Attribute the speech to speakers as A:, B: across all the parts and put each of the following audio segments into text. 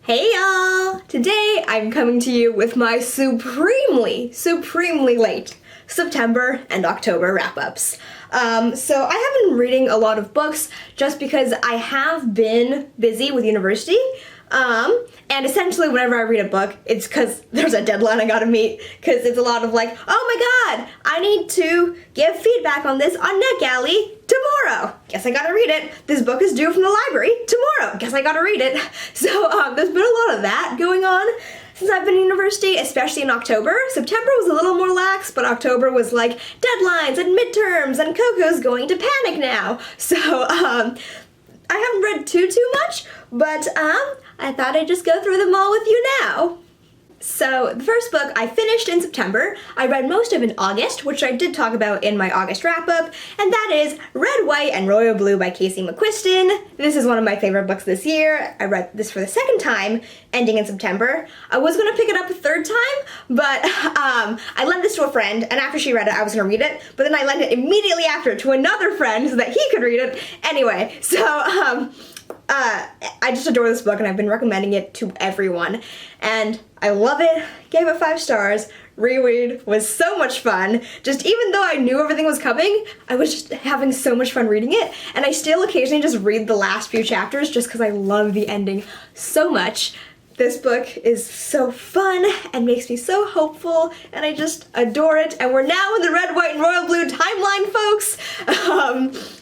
A: Hey y'all! Today I'm coming to you with my supremely late September and October wrap-ups. So I haven't been reading a lot of books just because I have been busy with university. And essentially whenever I read a book, it's because there's a deadline I gotta meet, because it's a lot of like, oh my god, I need to give feedback on this on NetGalley tomorrow. Guess I gotta read it. This book is due from the library tomorrow. Guess I gotta read it. So there's been a lot of that going on since I've been in university, especially in October. September was a little more lax, but October was like deadlines and midterms and Coco's going to panic now. So I haven't read too much, but I thought I'd just go through them all with you now. So the first book I finished in September. I read most of in August, which I did talk about in my August wrap-up, and that is Red, White, and Royal Blue by Casey McQuiston. This is one of my favorite books this year. I read this for the second time, ending in September. I was going to pick it up a third time, but I lent this to a friend, and after she read it, I was going to read it, but then I lent it immediately after to another friend so that he could read it. Anyway, so I just adore this book and I've been recommending it to everyone, and I love it. Gave it 5 stars. Reread was so much fun. Just even though I knew everything was coming, I was just having so much fun reading it, and I still occasionally just read the last few chapters just because I love the ending so much. This book is so fun and makes me so hopeful, and I just adore it. And we're now in the Red, White, and Royal Blue timeline, folks.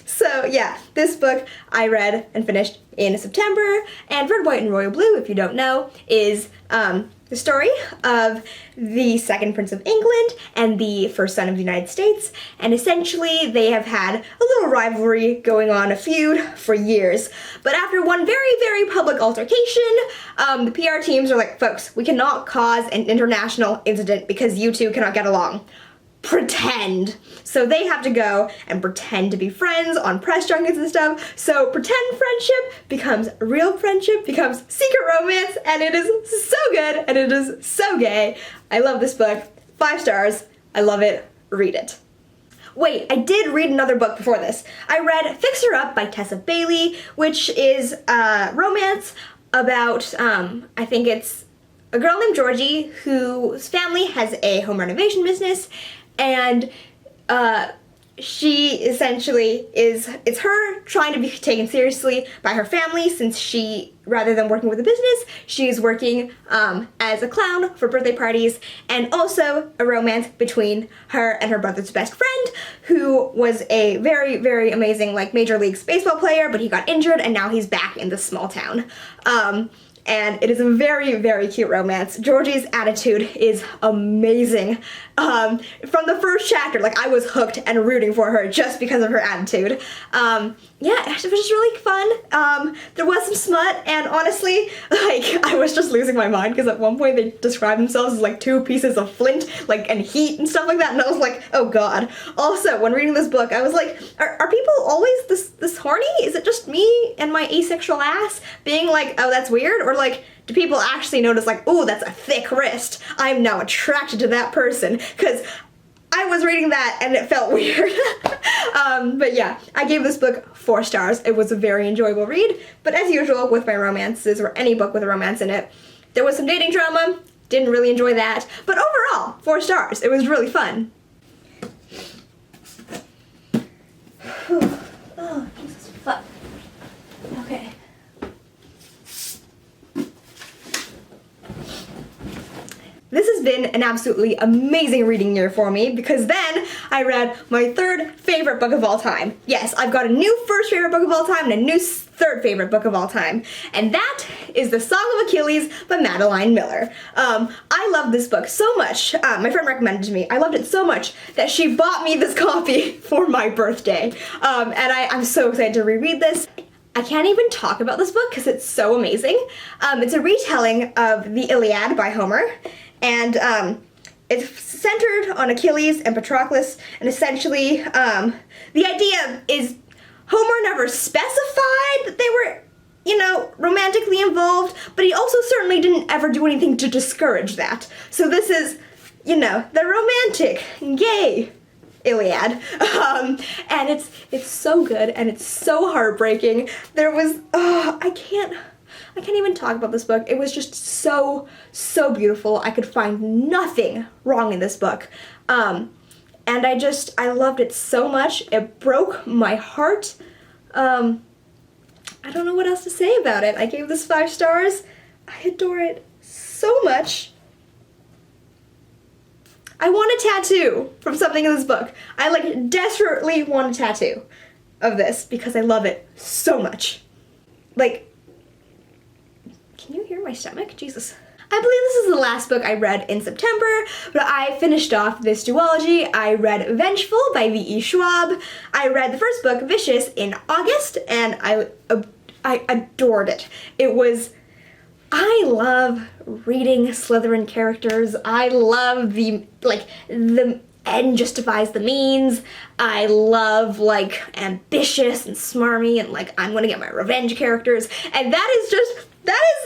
A: So yeah, this book I read and finished in September, and Red, White, and Royal Blue, if you don't know, is the story of the second Prince of England and the first son of the United States, and essentially they have had a little rivalry going on, a feud, for years. But after one very public altercation, the PR teams are like, folks, we cannot cause an international incident because you two cannot get along. Pretend. So they have to go and pretend to be friends on press junkets and stuff. So pretend friendship becomes real friendship, becomes secret romance, and it is so good and it is so gay. I love this book. 5 stars. I love it. Read it. Wait, I did read another book before this. I read Fix Her Up by Tessa Bailey, which is a romance about, I think it's a girl named Georgie whose family has a home renovation business, and she essentially it's her trying to be taken seriously by her family, since she, rather than working with a business, she's working as a clown for birthday parties, and also a romance between her and her brother's best friend, who was a very amazing, like, Major League Baseball player, but he got injured and now he's back in this small town. And it is a very cute romance. Georgie's attitude is amazing. From the first chapter, like, I was hooked and rooting for her just because of her attitude. Yeah, it was just really fun. There was some smut, and honestly, like, I was just losing my mind because at one point they described themselves as like 2 pieces of flint, like, and heat and stuff like that, and I was like, oh god. Also, when reading this book, I was like, are people always this horny? Is it just me and my asexual ass being like, oh, that's weird? Or like, do people actually notice, like, oh, that's a thick wrist, I'm now attracted to that person? Because I was reading that and it felt weird. But yeah, I gave this book 4 stars. It was a very enjoyable read, but as usual with my romances, or any book with a romance in it, there was some dating drama, didn't really enjoy that, but overall, 4 stars. It was really fun. Oh, Jesus fuck. Okay. This has been an absolutely amazing reading year for me, because then I read my 3rd favorite book of all time. Yes, I've got a new first favorite book of all time and a new 3rd favorite book of all time, and that is The Song of Achilles by Madeline Miller. I love this book so much. My friend recommended it to me. I loved it so much that she bought me this copy for my birthday, and I'm so excited to reread this. I can't even talk about this book because it's so amazing. It's a retelling of the Iliad by Homer, and it's centered on Achilles and Patroclus, and essentially the idea is Homer never specified that they were, you know, romantically involved, but he also certainly didn't ever do anything to discourage that. So this is, you know, the romantic, gay Iliad. And it's so good and it's so heartbreaking. There was, I I can't even talk about this book. It was just so, so beautiful. I could find nothing wrong in this book. And I loved it so much. It broke my heart. I don't know what else to say about it. I gave this 5 stars. I adore it so much. I want a tattoo from something in this book. I like desperately want a tattoo of this because I love it so much. Like, can you hear my stomach? Jesus. I believe this is the last book I read in September, but I finished off this duology. I read Vengeful by V.E. Schwab. I read the first book, Vicious, in August, and I adored it. I love reading Slytherin characters. I love the end justifies the means. I love, like, ambitious and smarmy and, like, I'm gonna get my revenge characters. And that is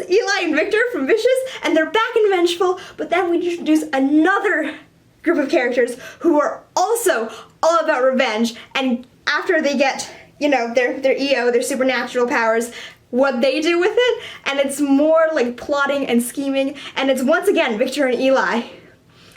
A: Eli and Victor from Vicious, and they're back in Vengeful, but then we introduce another group of characters who are also all about revenge, and after they get, you know, their EO, their supernatural powers, what they do with it, and it's more like plotting and scheming, and it's once again Victor and Eli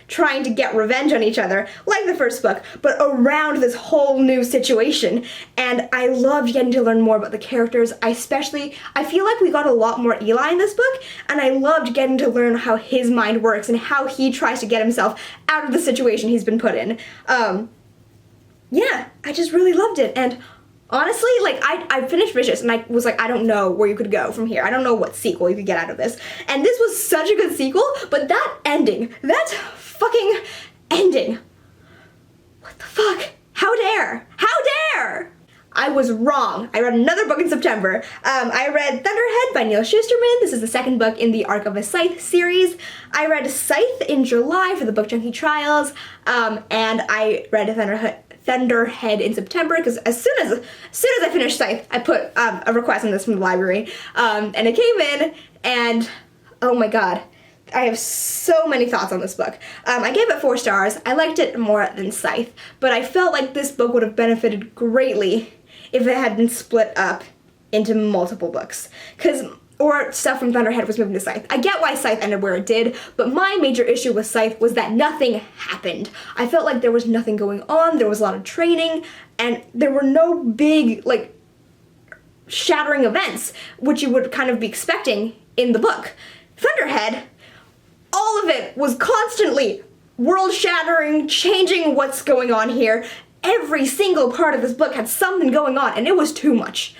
A: trying to get revenge on each other, like the first book, but around this whole new situation. And I loved getting to learn more about the characters. I feel like we got a lot more Eli in this book, and I loved getting to learn how his mind works and how he tries to get himself out of the situation he's been put in. Yeah, I just really loved it. And honestly, like, I finished Vicious, and I was like, I don't know where you could go from here. I don't know what sequel you could get out of this. And this was such a good sequel, but that ending, that fucking ending. What the fuck? How dare? How dare? I was wrong. I read another book in September. I read Thunderhead by Neal Schusterman. This is the second book in the Arc of a Scythe series. I read Scythe in July for the Book Junkie Trials, and I read Thunderhead in September because as soon as I finished Scythe, I put a request on this from the library, and it came in, and oh my god, I have so many thoughts on this book. I gave it 4 stars. I liked it more than Scythe, but I felt like this book would have benefited greatly if it had been split up into multiple books, or stuff from Thunderhead was moving to Scythe. I get why Scythe ended where it did, but my major issue with Scythe was that nothing happened. I felt like there was nothing going on, there was a lot of training, and there were no big, like, shattering events, which you would kind of be expecting in the book. Thunderhead, all of it was constantly world-shattering, changing what's going on here. Every single part of this book had something going on, and it was too much.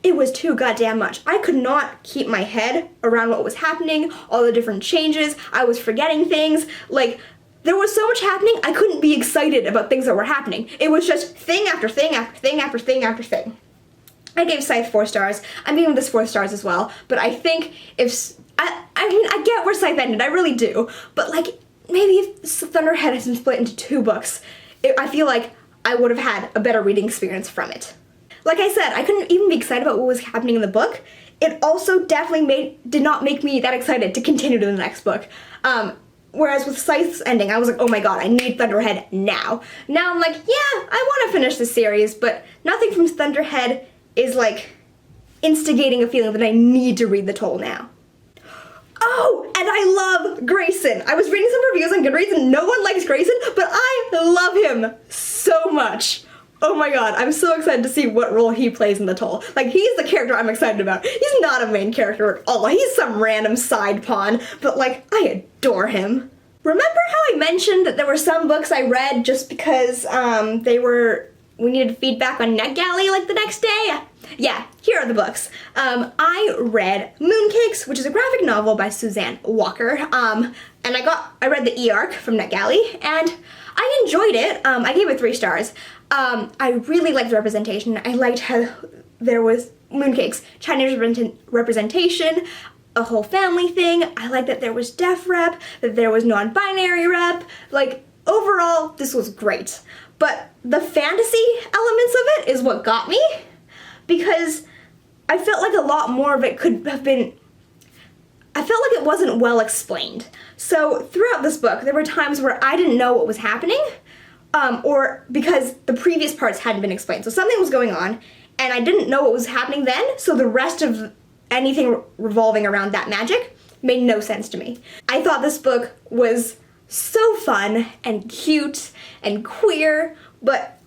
A: It was too goddamn much. I could not keep my head around what was happening, all the different changes. I was forgetting things. Like, there was so much happening, I couldn't be excited about things that were happening. It was just thing after thing after thing after thing after thing. I gave Scythe 4 stars. I'm giving this 4 stars as well, but I think I get where Scythe ended, I really do, but like, maybe if Thunderhead has been split into 2 books, I feel like I would have had a better reading experience from it. Like I said, I couldn't even be excited about what was happening in the book. It also definitely did not make me that excited to continue to the next book. Whereas with Scythe's ending, I was like, oh my god, I need Thunderhead now. Now I'm like, yeah, I want to finish this series, but nothing from Thunderhead is like instigating a feeling that I need to read the Toll now. Oh, and I love Grayson. I was reading some reviews on Goodreads and no one likes Grayson, but I love him so much. Oh my god, I'm so excited to see what role he plays in the Toll. Like, he's the character I'm excited about. He's not a main character at all. He's some random side pawn, but like, I adore him. Remember how I mentioned that there were some books I read just because we needed feedback on NetGalley like the next day? Yeah, here are the books. I read Mooncakes, which is a graphic novel by Suzanne Walker, and I read the e-arc from NetGalley, and I enjoyed it. I gave it 3 stars. I really liked the representation. I liked how there was Mooncakes, Chinese representation, a whole family thing. I liked that there was deaf rep, that there was non-binary rep. Like, overall, this was great. But the fantasy elements of it is what got me, because I felt like a lot more of it could have been, I felt like it wasn't well explained. So throughout this book, there were times where I didn't know what was happening, or because the previous parts hadn't been explained. So something was going on, and I didn't know what was happening then, so the rest of anything revolving around that magic made no sense to me. I thought this book was so fun and cute and queer, but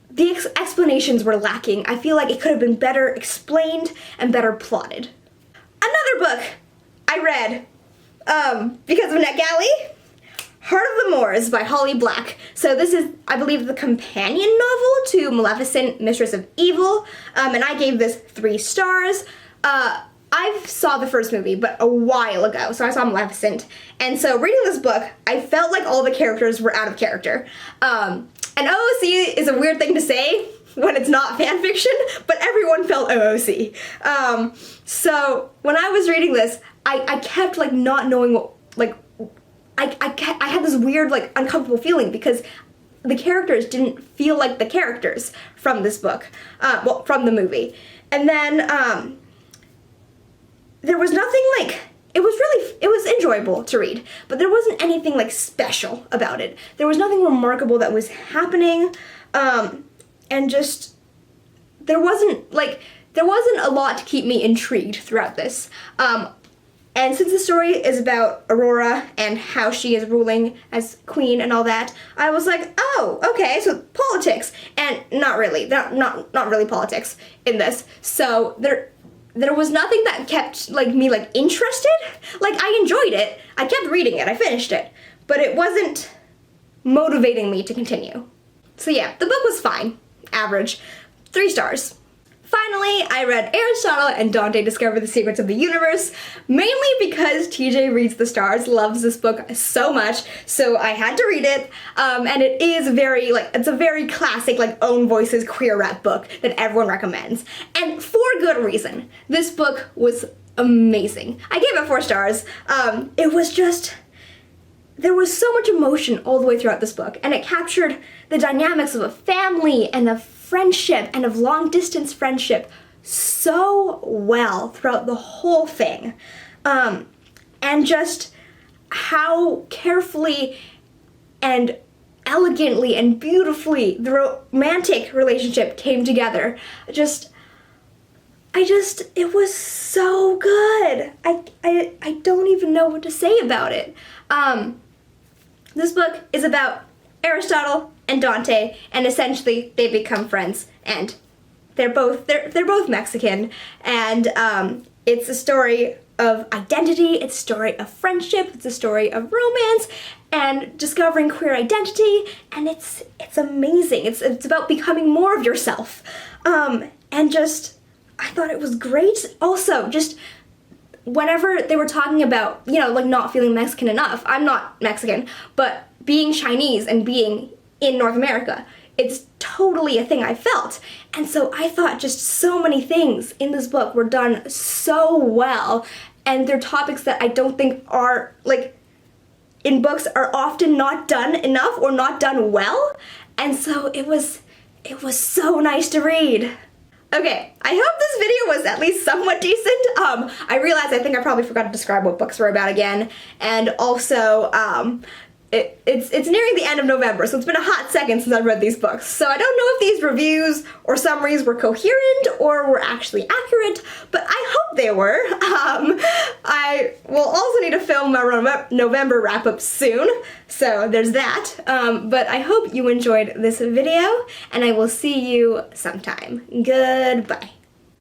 A: the explanations were lacking. I feel like it could have been better explained and better plotted. Another book I read because of NetGalley, Heart of the Moors by Holly Black. So this is, I believe, the companion novel to Maleficent, Mistress of Evil, and I gave this 3 stars. I saw the first movie, but a while ago, so I saw Maleficent, and so reading this book, I felt like all the characters were out of character. And OOC is a weird thing to say when it's not fan fiction, but everyone felt OOC. So when I was reading this, I kept like not knowing what, like, I had this weird like uncomfortable feeling because the characters didn't feel like the characters from this book, well, from the movie. And then there was nothing like, it was enjoyable to read, but there wasn't anything like special about it. There was nothing remarkable that was happening, and just, there wasn't a lot to keep me intrigued throughout this. And since the story is about Aurora and how she is ruling as queen and all that, I was like, oh, okay, so politics, and not really, not really politics in this. So there was nothing that kept like me like interested. Like, I enjoyed it, I kept reading it, I finished it, but it wasn't motivating me to continue. So yeah, the book was fine, average, 3 stars. Finally, I read Aristotle and Dante Discover the Secrets of the Universe, mainly because TJ Reads the Stars loves this book so much, so I had to read it, and it is very, like, it's a very classic, like, own voices queer rap book that everyone recommends, and for good reason. This book was amazing. I gave it 4 stars. It was just, there was so much emotion all the way throughout this book, and it captured the dynamics of a family and of friendship and of long-distance friendship so well throughout the whole thing. And just how carefully and elegantly and beautifully the romantic relationship came together. It was so good. I don't even know what to say about it. This book is about Aristotle and Dante, and essentially they become friends, and they're both Mexican, and it's a story of identity, it's a story of friendship, it's a story of romance and discovering queer identity, and it's amazing. It's about becoming more of yourself, and just, I thought it was great. Also, just whenever they were talking about, you know, like not feeling Mexican enough, I'm not Mexican, but being Chinese and being in North America, it's totally a thing I felt. And so I thought just so many things in this book were done so well, and they're topics that I don't think are, like, in books are often not done enough or not done well, and so it was so nice to read. Okay, I hope this video was at least somewhat decent. I realized I think I probably forgot to describe what books were about again, and also, it's nearing the end of November, so it's been a hot second since I've read these books. So I don't know if these reviews or summaries were coherent or were actually accurate, but I hope they were. I will also need to film my November wrap-up soon, so there's that. But I hope you enjoyed this video, and I will see you sometime. Goodbye.